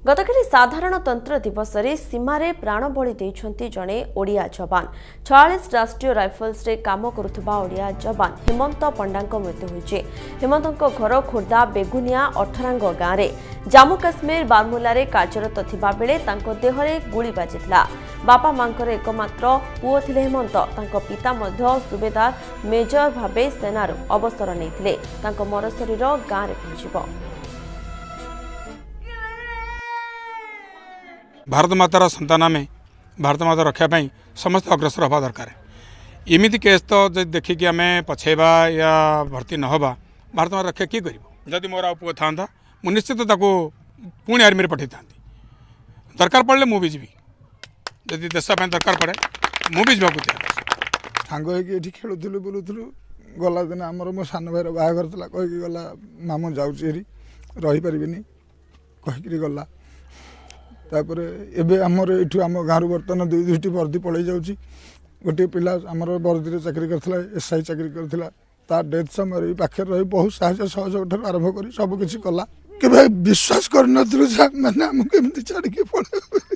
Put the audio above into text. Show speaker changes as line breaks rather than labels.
गतकाली साधारणतंत्र दिवस रे सीमारे प्राण बलि देइछंती जणे ओडिया जवान 46 राष्ट्रीय राइफल्स रे काम करुथबा ओडिया जवान हेमंत पंडांको मृत्यु होइचे। हेमंतको घर खोर्धा बेगुनिया अठरांग गाँव रे जम्मू काश्मीर बारमुला रे कार्यरत थिबा बेले तांको देहरे गुली बाजितला। बापा मांकर एकमात्र पुओ थिले हेमंत। तांको पिता मध्य सुबेदार मेजर भाबे सेनार अवसर नेथिले। तांको मरशरीर गाँव रे पहुंचिबो।
भारत मातार संतान में भारत माता रखापी समस्त अग्रसर हवा दरकार। इमिति केस तो देखिकी आम पछेबा या भर्ती न हवा भारत माता रक्षा किए कर। जदि मोर आ पुओ था मुझे निश्चित पुणी आर्मी पठे था। दरकार पड़े मुझे जी जदि देशपाई दरकार पड़े मुझे जावाक तैयार।
सांग होगी खेलुलु बुलूलु गला दिन आमर मो सान भाईर बाहागर था कहीकि गला मामू जाऊँगी रहीपर कहीकि गला। तापर एबे आमर एठू आम गाँव बर्तमान दुईटी वर्दी पलि जाऊँगी। गोटे पिला आमर वर्दी चाकरी करथिला एसआई चाकरी करथिला ता डेथ समय पाखे रही बहुत साहय सहयोग आरंभ कर सबकिछ कला। केबे विश्वास कर नथिलु मैंने आमको एमती छाड़ी पड़े।